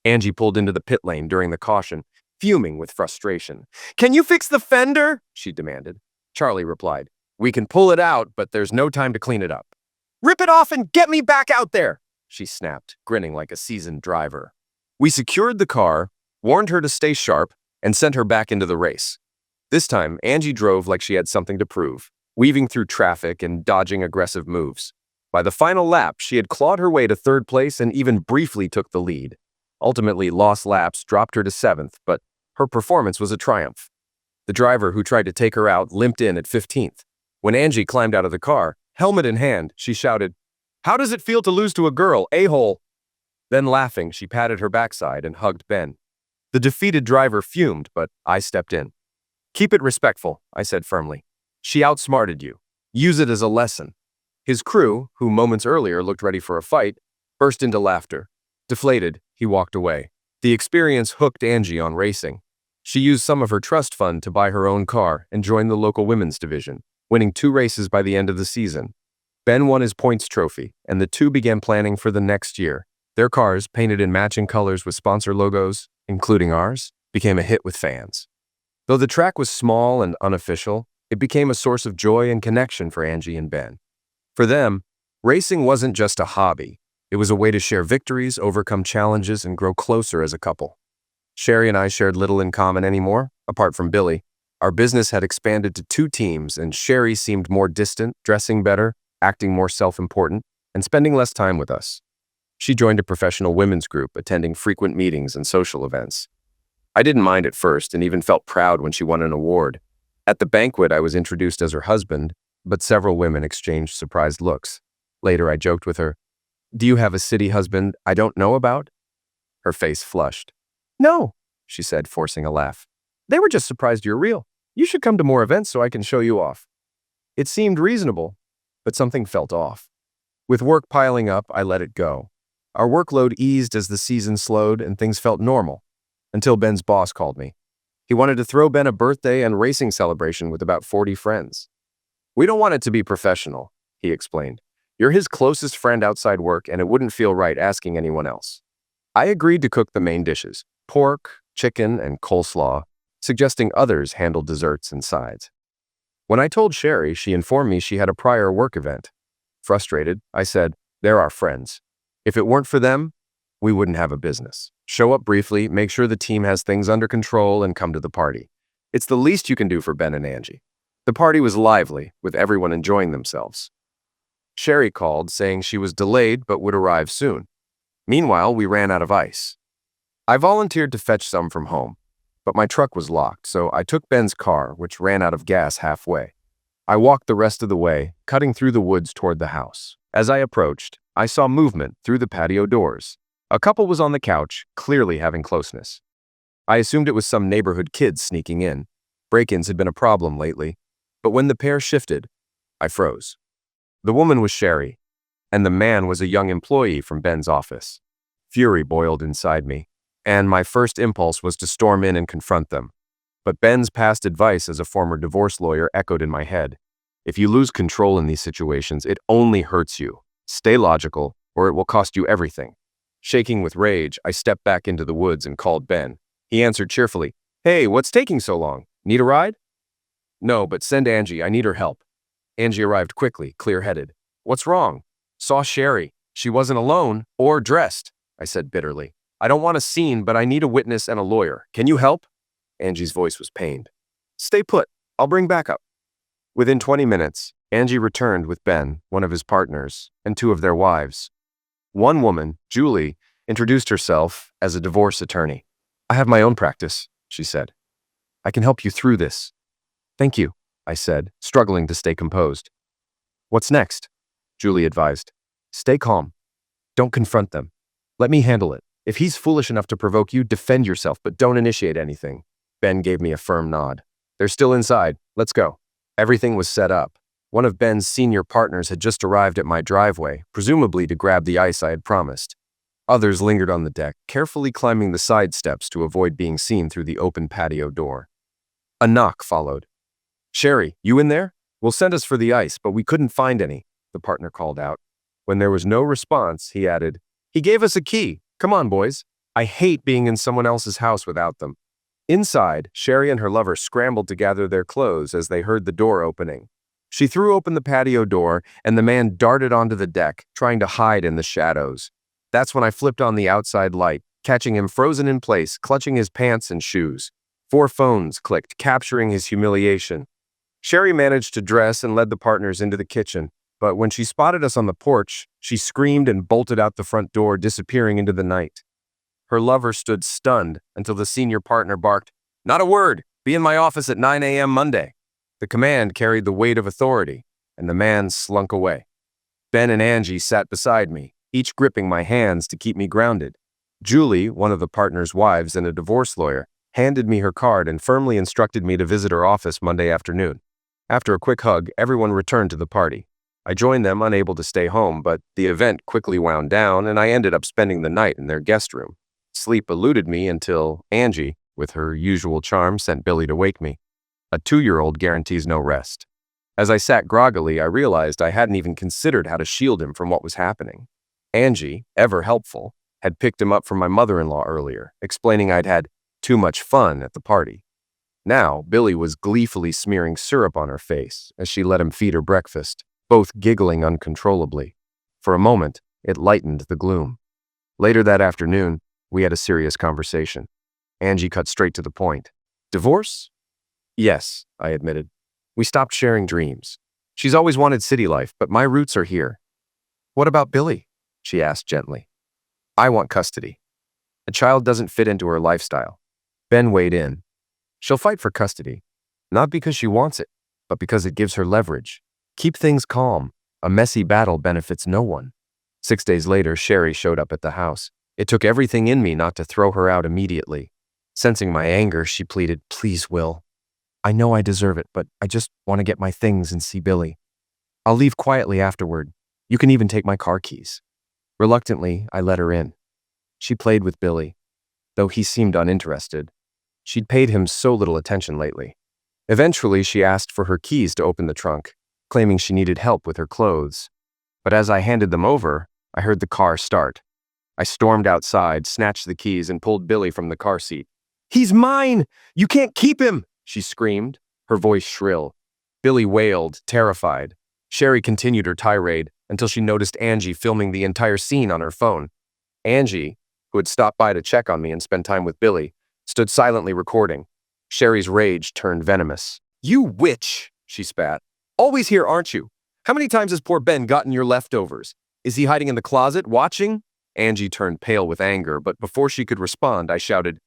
Angie pulled into the pit lane during the caution, fuming with frustration. "Can you fix the fender?" she demanded. Charlie replied, "We can pull it out, but there's no time to clean it up." "Rip it off and get me back out there," she snapped, grinning like a seasoned driver. We secured the car, warned her to stay sharp, and sent her back into the race. This time, Angie drove like she had something to prove, weaving through traffic and dodging aggressive moves. By the final lap, she had clawed her way to third place and even briefly took the lead. Ultimately, lost laps dropped her to 7th, but her performance was a triumph. The driver who tried to take her out limped in at 15th. When Angie climbed out of the car, helmet in hand, she shouted, "How does it feel to lose to a girl, a-hole?" Then laughing, she patted her backside and hugged Ben. The defeated driver fumed, but I stepped in. Keep it respectful, I said firmly. She outsmarted you. Use it as a lesson. His crew, who moments earlier looked ready for a fight, burst into laughter. Deflated, he walked away. The experience hooked Angie on racing. She used some of her trust fund to buy her own car and join the local women's division, winning 2 races by the end of the season. Ben won his points trophy, and the two began planning for the next year. Their cars, painted in matching colors with sponsor logos, including ours, became a hit with fans. Though the track was small and unofficial, it became a source of joy and connection for Angie and Ben. For them, racing wasn't just a hobby. It was a way to share victories, overcome challenges, and grow closer as a couple. Sherry and I shared little in common anymore, apart from Billy. Our business had expanded to 2 teams, and Sherry seemed more distant, dressing better, acting more self-important, and spending less time with us. She joined a professional women's group, attending frequent meetings and social events. I didn't mind at first and even felt proud when she won an award. At the banquet, I was introduced as her husband, but several women exchanged surprised looks. Later, I joked with her, "Do you have a city husband I don't know about?" Her face flushed. "No," she said, forcing a laugh. "They were just surprised you're real. You should come to more events so I can show you off." It seemed reasonable, but something felt off. With work piling up, I let it go. Our workload eased as the season slowed and things felt normal, until Ben's boss called me. He wanted to throw Ben a birthday and racing celebration with about 40 friends. "We don't want it to be professional," he explained. "You're his closest friend outside work, and it wouldn't feel right asking anyone else." I agreed to cook the main dishes, pork, chicken, and coleslaw, suggesting others handle desserts and sides. When I told Sherry, she informed me she had a prior work event. Frustrated, I said, "They're our friends. If it weren't for them, we wouldn't have a business. Show up briefly, make sure the team has things under control, and come to the party. It's the least you can do for Ben and Angie." The party was lively, with everyone enjoying themselves. Sherry called, saying she was delayed but would arrive soon. Meanwhile, we ran out of ice. I volunteered to fetch some from home, but my truck was locked, so I took Ben's car, which ran out of gas halfway. I walked the rest of the way, cutting through the woods toward the house. As I approached, I saw movement through the patio doors. A couple was on the couch, clearly having closeness. I assumed it was some neighborhood kids sneaking in. Break-ins had been a problem lately, but when the pair shifted, I froze. The woman was Sherry, and the man was a young employee from Ben's office. Fury boiled inside me, and my first impulse was to storm in and confront them. But Ben's past advice as a former divorce lawyer echoed in my head. If you lose control in these situations, it only hurts you. Stay logical, or it will cost you everything. Shaking with rage, I stepped back into the woods and called Ben. He answered cheerfully, "Hey, what's taking so long? Need a ride?" "No, but send Angie. I need her help." Angie arrived quickly, clear-headed. "What's wrong?" "Saw Sherry. She wasn't alone or dressed," I said bitterly. "I don't want a scene, but I need a witness and a lawyer. Can you help?" Angie's voice was pained. "Stay put. I'll bring backup." Within 20 minutes, Angie returned with Ben, one of his partners, and 2 of their wives. One woman, Julie, introduced herself as a divorce attorney. "I have my own practice," she said. "I can help you through this." "Thank you," I said, struggling to stay composed. "What's next?" Julie advised. "Stay calm. Don't confront them. Let me handle it. If he's foolish enough to provoke you, defend yourself, but don't initiate anything." Ben gave me a firm nod. "They're still inside. Let's go." Everything was set up. One of Ben's senior partners had just arrived at my driveway, presumably to grab the ice I had promised. Others lingered on the deck, carefully climbing the side steps to avoid being seen through the open patio door. A knock followed. "Sherry, you in there? We'll send us for the ice, but we couldn't find any," the partner called out. When there was no response, he added, "He gave us a key. Come on, boys. I hate being in someone else's house without them." Inside, Sherry and her lover scrambled to gather their clothes as they heard the door opening. She threw open the patio door, and the man darted onto the deck, trying to hide in the shadows. That's when I flipped on the outside light, catching him frozen in place, clutching his pants and shoes. 4 phones clicked, capturing his humiliation. Sherry managed to dress and led the partners into the kitchen, but when she spotted us on the porch, she screamed and bolted out the front door, disappearing into the night. Her lover stood stunned until the senior partner barked, "Not a word! Be in my office at 9 a.m. Monday." The command carried the weight of authority, and the man slunk away. Ben and Angie sat beside me, each gripping my hands to keep me grounded. Julie, one of the partner's wives and a divorce lawyer, handed me her card and firmly instructed me to visit her office Monday afternoon. After a quick hug, everyone returned to the party. I joined them, unable to stay home, but the event quickly wound down and I ended up spending the night in their guest room. Sleep eluded me until Angie, with her usual charm, sent Billy to wake me. A 2-year-old guarantees no rest. As I sat groggily, I realized I hadn't even considered how to shield him from what was happening. Angie, ever helpful, had picked him up from my mother-in-law earlier, explaining I'd had too much fun at the party. Now, Billy was gleefully smearing syrup on her face as she let him feed her breakfast, both giggling uncontrollably. For a moment, it lightened the gloom. Later that afternoon, we had a serious conversation. Angie cut straight to the point. Divorce? Yes, I admitted. We stopped sharing dreams. She's always wanted city life, but my roots are here. What about Billy? She asked gently. I want custody. A child doesn't fit into her lifestyle. Ben weighed in. She'll fight for custody, not because she wants it, but because it gives her leverage. Keep things calm. A messy battle benefits no one. 6 days later, Sherry showed up at the house. It took everything in me not to throw her out immediately. Sensing my anger, she pleaded, Please, Will. I know I deserve it, but I just want to get my things and see Billy. I'll leave quietly afterward. You can even take my car keys. Reluctantly, I let her in. She played with Billy, though he seemed uninterested. She'd paid him so little attention lately. Eventually, she asked for her keys to open the trunk, claiming she needed help with her clothes. But as I handed them over, I heard the car start. I stormed outside, snatched the keys, and pulled Billy from the car seat. He's mine! You can't keep him! She screamed, her voice shrill. Billy wailed, terrified. Sherry continued her tirade until she noticed Angie filming the entire scene on her phone. Angie, who had stopped by to check on me and spend time with Billy, stood silently recording. Sherry's rage turned venomous. You witch, she spat. Always here, aren't you? How many times has poor Ben gotten your leftovers? Is he hiding in the closet, watching? Angie turned pale with anger, but before she could respond, I shouted,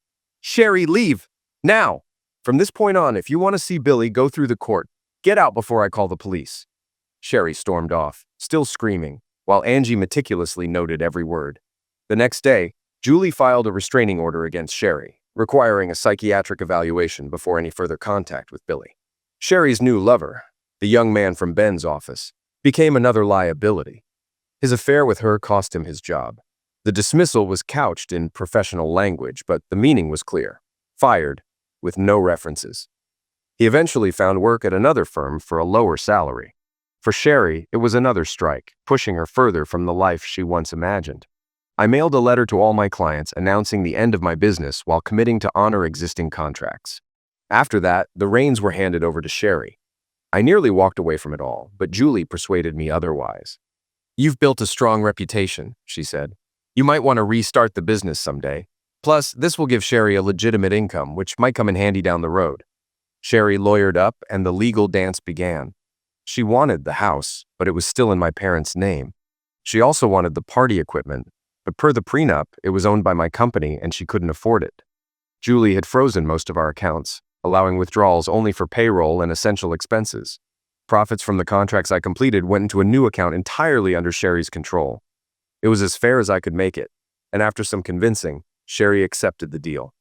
Sherry, leave! Now! From this point on, if you want to see Billy, go through the court. Get out before I call the police. Sherry stormed off, still screaming, while Angie meticulously noted every word. The next day, Julie filed a restraining order against Sherry, requiring a psychiatric evaluation before any further contact with Billy. Sherry's new lover, the young man from Ben's office, became another liability. His affair with her cost him his job. The dismissal was couched in professional language, but the meaning was clear. Fired, with no references. He eventually found work at another firm for a lower salary. For Sherry, it was another strike, pushing her further from the life she once imagined. I mailed a letter to all my clients announcing the end of my business while committing to honor existing contracts. After that, the reins were handed over to Sherry. I nearly walked away from it all, but Julie persuaded me otherwise. You've built a strong reputation, she said. You might want to restart the business someday. Plus, this will give Sherry a legitimate income, which might come in handy down the road. Sherry lawyered up, and the legal dance began. She wanted the house, but it was still in my parents' name. She also wanted the party equipment, but per the prenup, it was owned by my company and she couldn't afford it. Julie had frozen most of our accounts, allowing withdrawals only for payroll and essential expenses. Profits from the contracts I completed went into a new account entirely under Sherry's control. It was as fair as I could make it, and after some convincing, Sherry accepted the deal.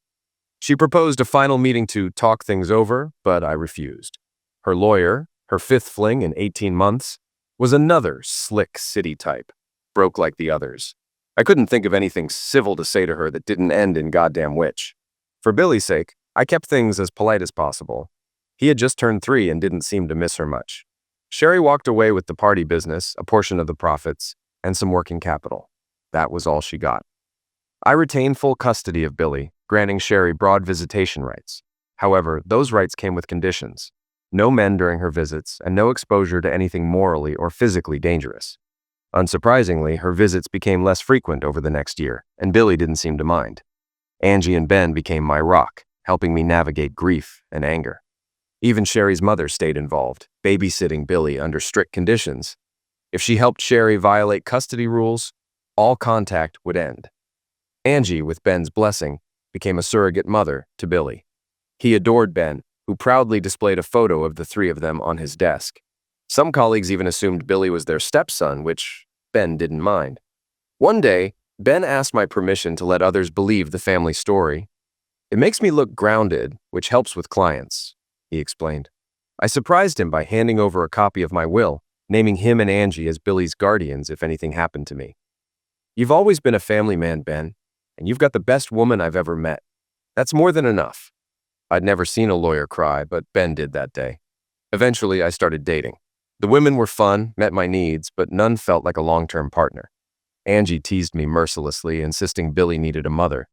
She proposed a final meeting to talk things over, but I refused. Her lawyer, her fifth fling in 18 months, was another slick city type, broke like the others. I couldn't think of anything civil to say to her that didn't end in goddamn witch. For Billy's sake, I kept things as polite as possible. He had just turned 3 and didn't seem to miss her much. Sherry walked away with the party business, a portion of the profits, and some working capital. That was all she got. I retained full custody of Billy, granting Sherry broad visitation rights. However, those rights came with conditions. No men during her visits, and no exposure to anything morally or physically dangerous. Unsurprisingly, her visits became less frequent over the next year, and Billy didn't seem to mind. Angie and Ben became my rock, helping me navigate grief and anger. Even Sherry's mother stayed involved, babysitting Billy under strict conditions. If she helped Sherry violate custody rules, all contact would end. Angie, with Ben's blessing, became a surrogate mother to Billy. He adored Ben, who proudly displayed a photo of the 3 of them on his desk. Some colleagues even assumed Billy was their stepson, which Ben didn't mind. One day, Ben asked my permission to let others believe the family story. It makes me look grounded, which helps with clients, he explained. I surprised him by handing over a copy of my will, naming him and Angie as Billy's guardians if anything happened to me. You've always been a family man, Ben, and you've got the best woman I've ever met. That's more than enough. I'd never seen a lawyer cry, but Ben did that day. Eventually, I started dating. The women were fun, met my needs, but none felt like a long-term partner. Angie teased me mercilessly, insisting Billy needed a mother.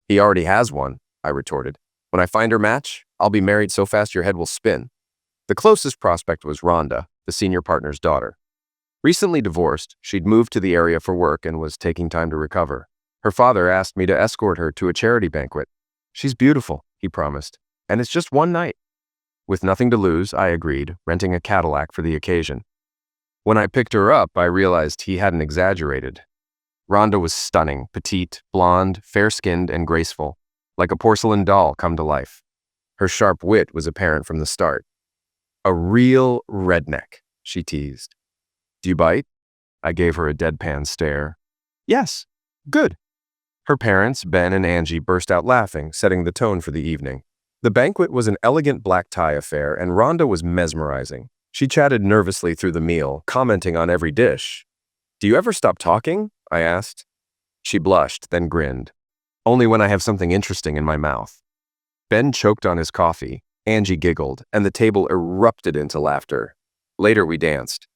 He already has one, I retorted. When I find her match, I'll be married so fast your head will spin. The closest prospect was Rhonda, the senior partner's daughter. Recently divorced, she'd moved to the area for work and was taking time to recover. Her father asked me to escort her to a charity banquet. She's beautiful, he promised, and it's just one night. With nothing to lose, I agreed, renting a Cadillac for the occasion. When I picked her up, I realized he hadn't exaggerated. Rhonda was stunning, petite, blonde, fair-skinned, and graceful, like a porcelain doll come to life. Her sharp wit was apparent from the start. A real redneck, she teased. Do you bite? I gave her a deadpan stare. Yes. Good. Her parents, Ben and Angie, burst out laughing, setting the tone for the evening. The banquet was an elegant black tie affair, and Rhonda was mesmerizing. She chatted nervously through the meal, commenting on every dish. Do you ever stop talking? I asked. She blushed, then grinned. Only when I have something interesting in my mouth. Ben choked on his coffee. Angie giggled, and the table erupted into laughter. Later, we danced.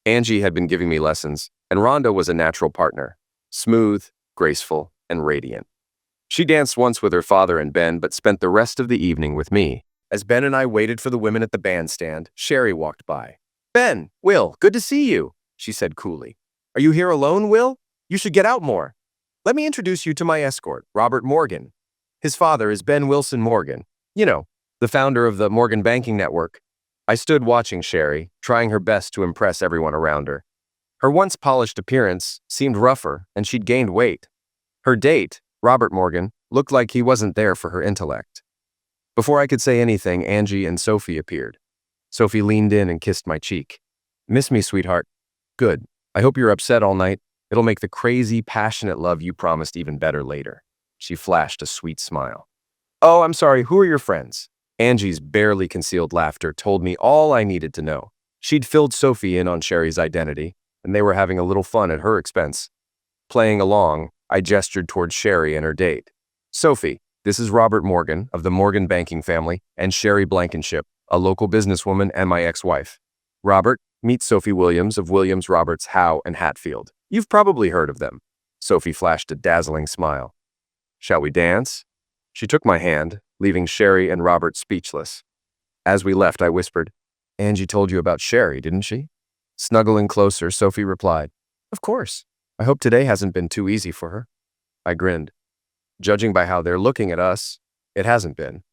Angie had been giving me lessons, and Rhonda was a natural partner. Smooth, graceful, and radiant. She danced once with her father and Ben, but spent the rest of the evening with me. As Ben and I waited for the women at the bandstand, Sherry walked by. Ben, Will, good to see you, she said coolly. Are you here alone, Will? You should get out more. Let me introduce you to my escort, Robert Morgan. His father is Ben Wilson Morgan. You know, the founder of the Morgan Banking Network. I stood watching Sherry, trying her best to impress everyone around her. Her once polished appearance seemed rougher, and she'd gained weight. Her date, Robert Morgan, looked like he wasn't there for her intellect. Before I could say anything, Angie and Sophie appeared. Sophie leaned in and kissed my cheek. Miss me, sweetheart. Good. I hope you're upset all night. It'll make the crazy, passionate love you promised even better later. She flashed a sweet smile. Oh, I'm sorry, who are your friends? Angie's barely concealed laughter told me all I needed to know. She'd filled Sophie in on Sherry's identity, and they were having a little fun at her expense. Playing along, I gestured toward Sherry and her date. Sophie, this is Robert Morgan of the Morgan banking family, and Sherry Blankenship, a local businesswoman and my ex-wife. Robert, meet Sophie Williams of Williams, Roberts, Howe, and Hatfield. You've probably heard of them. Sophie flashed a dazzling smile. Shall we dance? She took my hand, leaving Sherry and Robert speechless. As we left, I whispered, Angie told you about Sherry, didn't she? Snuggling closer, Sophie replied, Of course. I hope today hasn't been too easy for her. I grinned. Judging by how they're looking at us, it hasn't been.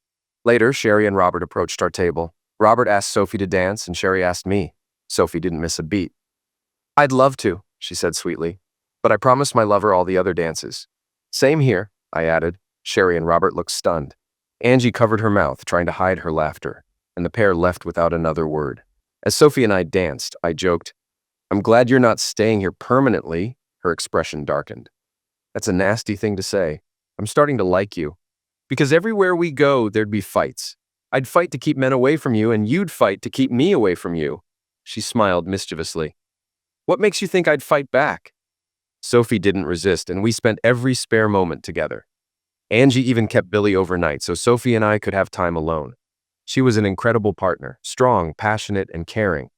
Later, Sherry and Robert approached our table. Robert asked Sophie to dance, and Sherry asked me. Sophie didn't miss a beat. I'd love to, she said sweetly, but I promised my lover all the other dances. Same here, I added. Sherry and Robert looked stunned. Angie covered her mouth, trying to hide her laughter, and the pair left without another word. As Sophie and I danced, I joked, I'm glad you're not staying here permanently. Her expression darkened. That's a nasty thing to say. I'm starting to like you. Because everywhere we go, there'd be fights. I'd fight to keep men away from you, and you'd fight to keep me away from you. She smiled mischievously. What makes you think I'd fight back? Sophie didn't resist, and we spent every spare moment together. Angie even kept Billy overnight so Sophie and I could have time alone. She was an incredible partner, strong, passionate, and caring.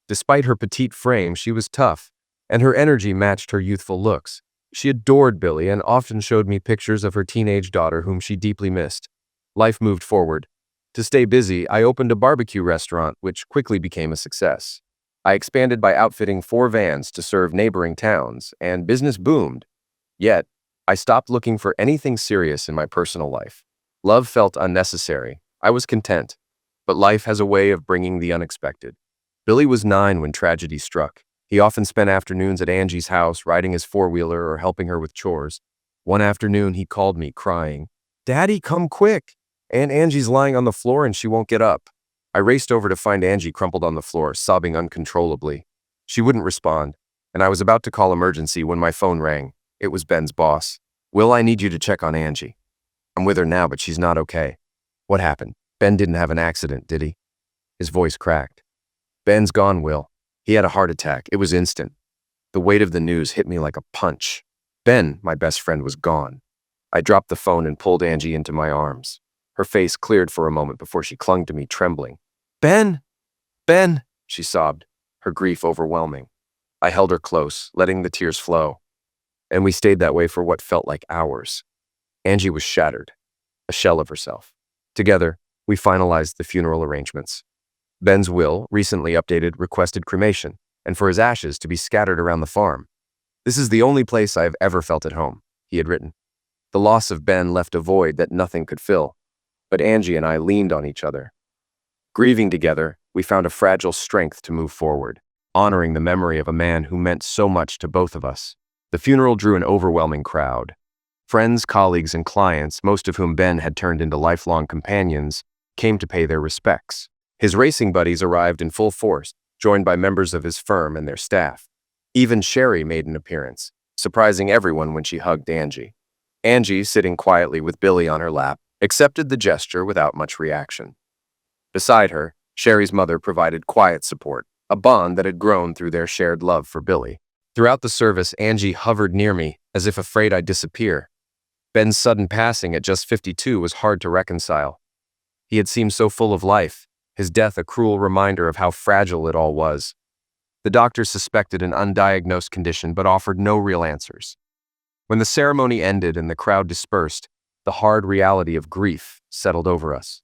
Despite her petite frame, she was tough, and her energy matched her youthful looks. She adored Billy and often showed me pictures of her teenage daughter whom she deeply missed. Life moved forward. To stay busy, I opened a barbecue restaurant, which quickly became a success. I expanded by outfitting 4 vans to serve neighboring towns, and business boomed. Yet, I stopped looking for anything serious in my personal life. Love felt unnecessary. I was content. But life has a way of bringing the unexpected. Billy was 9 when tragedy struck. He often spent afternoons at Angie's house, riding his four-wheeler or helping her with chores. One afternoon, he called me, crying, Daddy, come quick! Aunt Angie's lying on the floor and she won't get up. I raced over to find Angie crumpled on the floor, sobbing uncontrollably. She wouldn't respond, and I was about to call emergency when my phone rang. It was Ben's boss. Will, I need you to check on Angie. I'm with her now, but she's not okay. What happened? Ben didn't have an accident, did he? His voice cracked. Ben's gone, Will. He had a heart attack. It was instant. The weight of the news hit me like a punch. Ben, my best friend, was gone. I dropped the phone and pulled Angie into my arms. Her face cleared for a moment before she clung to me, trembling. Ben! Ben! She sobbed, her grief overwhelming. I held her close, letting the tears flow. And we stayed that way for what felt like hours. Angie was shattered, a shell of herself. Together, we finalized the funeral arrangements. Ben's will, recently updated, requested cremation, and for his ashes to be scattered around the farm. This is the only place I have ever felt at home, he had written. The loss of Ben left a void that nothing could fill, but Angie and I leaned on each other. Grieving together, we found a fragile strength to move forward, honoring the memory of a man who meant so much to both of us. The funeral drew an overwhelming crowd. Friends, colleagues, and clients, most of whom Ben had turned into lifelong companions, came to pay their respects. His racing buddies arrived in full force, joined by members of his firm and their staff. Even Sherry made an appearance, surprising everyone when she hugged Angie. Angie, sitting quietly with Billy on her lap, accepted the gesture without much reaction. Beside her, Sherry's mother provided quiet support, a bond that had grown through their shared love for Billy. Throughout the service, Angie hovered near me, as if afraid I'd disappear. Ben's sudden passing at just 52 was hard to reconcile. He had seemed so full of life, his death a cruel reminder of how fragile it all was. The doctors suspected an undiagnosed condition but offered no real answers. When the ceremony ended and the crowd dispersed, the hard reality of grief settled over us.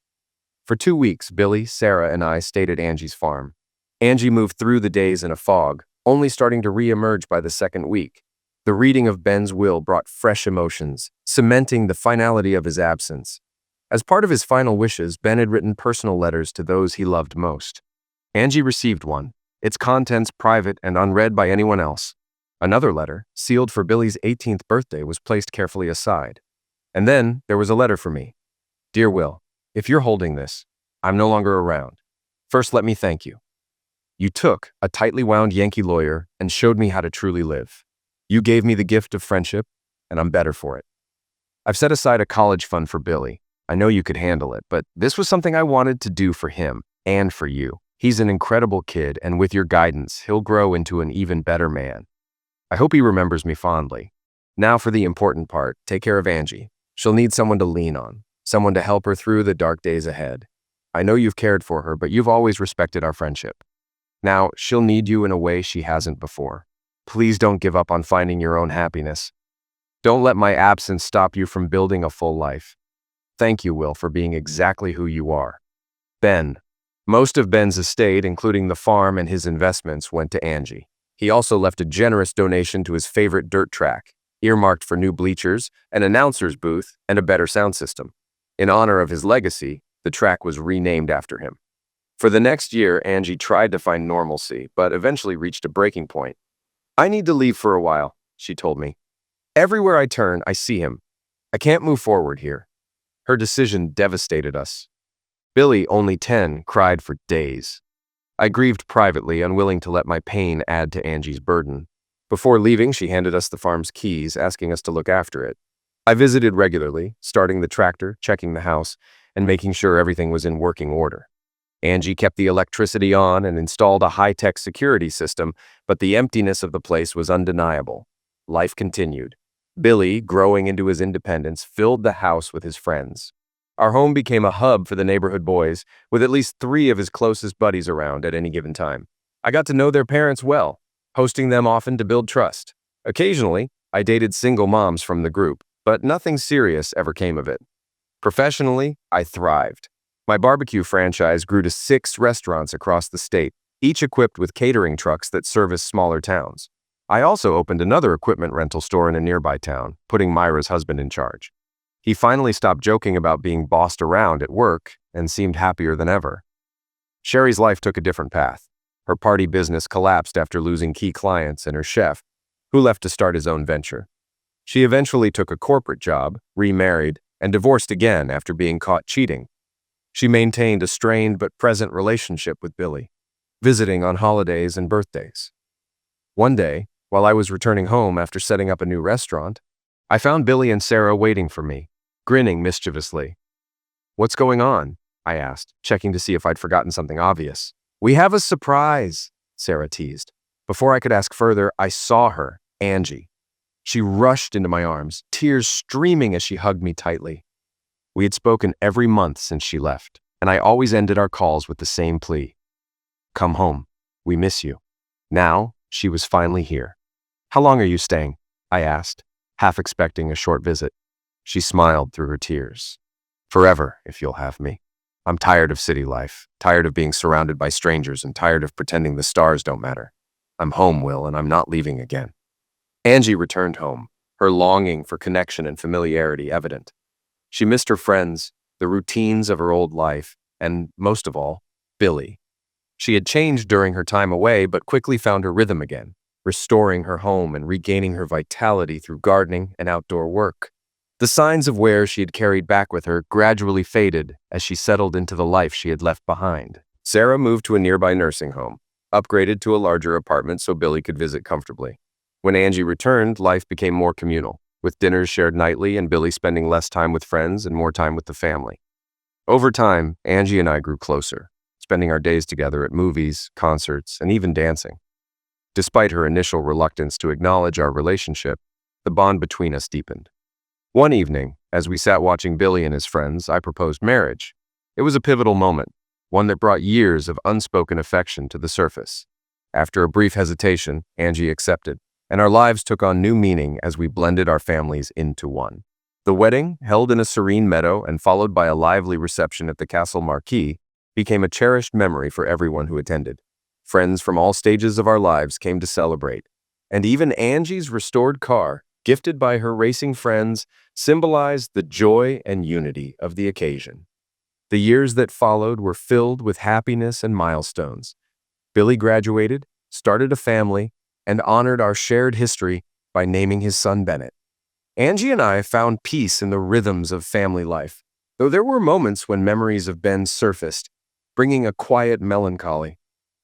For 2 weeks, Billy, Sarah, and I stayed at Angie's farm. Angie moved through the days in a fog, only starting to re-emerge by the second week. The reading of Ben's will brought fresh emotions, cementing the finality of his absence. As part of his final wishes, Ben had written personal letters to those he loved most. Angie received one, its contents private and unread by anyone else. Another letter, sealed for Billy's 18th birthday, was placed carefully aside. And then there was a letter for me. Dear Will, if you're holding this, I'm no longer around. First, let me thank you. You took a tightly wound Yankee lawyer and showed me how to truly live. You gave me the gift of friendship, and I'm better for it. I've set aside a college fund for Billy. I know you could handle it, but this was something I wanted to do for him and for you. He's an incredible kid, and with your guidance, he'll grow into an even better man. I hope he remembers me fondly. Now for the important part, take care of Angie. She'll need someone to lean on, someone to help her through the dark days ahead. I know you've cared for her, but you've always respected our friendship. Now, she'll need you in a way she hasn't before. Please don't give up on finding your own happiness. Don't let my absence stop you from building a full life. Thank you, Will, for being exactly who you are. Ben. Most of Ben's estate, including the farm and his investments, went to Angie. He also left a generous donation to his favorite dirt track, earmarked for new bleachers, an announcer's booth, and a better sound system. In honor of his legacy, the track was renamed after him. For the next year, Angie tried to find normalcy, but eventually reached a breaking point. I need to leave for a while, she told me. Everywhere I turn, I see him. I can't move forward here. Her decision devastated us. Billy, only 10, cried for days. I grieved privately, unwilling to let my pain add to Angie's burden. Before leaving, she handed us the farm's keys, asking us to look after it. I visited regularly, starting the tractor, checking the house, and making sure everything was in working order. Angie kept the electricity on and installed a high-tech security system, but the emptiness of the place was undeniable. Life continued. Billy, growing into his independence, filled the house with his friends. Our home became a hub for the neighborhood boys, with at least 3 of his closest buddies around at any given time. I got to know their parents well, hosting them often to build trust. Occasionally, I dated single moms from the group, but nothing serious ever came of it. Professionally, I thrived. My barbecue franchise grew to 6 restaurants across the state, each equipped with catering trucks that service smaller towns. I also opened another equipment rental store in a nearby town, putting Myra's husband in charge. He finally stopped joking about being bossed around at work and seemed happier than ever. Sherry's life took a different path. Her party business collapsed after losing key clients and her chef, who left to start his own venture. She eventually took a corporate job, remarried, and divorced again after being caught cheating. She maintained a strained but present relationship with Billy, visiting on holidays and birthdays. One day, While I was returning home after setting up a new restaurant, I found Billy and Sarah waiting for me, grinning mischievously. "What's going on?" I asked, checking to see if I'd forgotten something obvious. "We have a surprise," Sarah teased. Before I could ask further, I saw her, Angie. She rushed into my arms, tears streaming as she hugged me tightly. We had spoken every month since she left, and I always ended our calls with the same plea. "Come home. We miss you." Now, she was finally here. "How long are you staying?" I asked, half expecting a short visit. She smiled through her tears. "Forever, if you'll have me. I'm tired of city life, tired of being surrounded by strangers, and tired of pretending the stars don't matter. I'm home, Will, and I'm not leaving again." Angie returned home, her longing for connection and familiarity evident. She missed her friends, the routines of her old life, and, most of all, Billy. She had changed during her time away, but quickly found her rhythm again, restoring her home and regaining her vitality through gardening and outdoor work. The signs of wear she had carried back with her gradually faded as she settled into the life she had left behind. Sarah moved to a nearby nursing home, upgraded to a larger apartment so Billy could visit comfortably. When Angie returned, life became more communal, with dinners shared nightly and Billy spending less time with friends and more time with the family. Over time, Angie and I grew closer, spending our days together at movies, concerts, and even dancing. Despite her initial reluctance to acknowledge our relationship, the bond between us deepened. One evening, as we sat watching Billy and his friends, I proposed marriage. It was a pivotal moment, one that brought years of unspoken affection to the surface. After a brief hesitation, Angie accepted, and our lives took on new meaning as we blended our families into one. The wedding, held in a serene meadow and followed by a lively reception at the castle marquee, became a cherished memory for everyone who attended. Friends from all stages of our lives came to celebrate, and even Angie's restored car, gifted by her racing friends, symbolized the joy and unity of the occasion. The years that followed were filled with happiness and milestones. Billy graduated, started a family, and honored our shared history by naming his son Bennett. Angie and I found peace in the rhythms of family life, though there were moments when memories of Ben surfaced, bringing a quiet melancholy.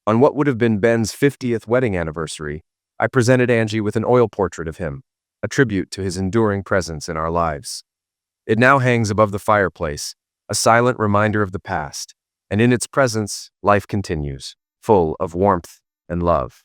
On what would have been Ben's 50th wedding anniversary, I presented Angie with an oil portrait of him, a tribute to his enduring presence in our lives. It now hangs above the fireplace, a silent reminder of the past, and in its presence, life continues, full of warmth and love.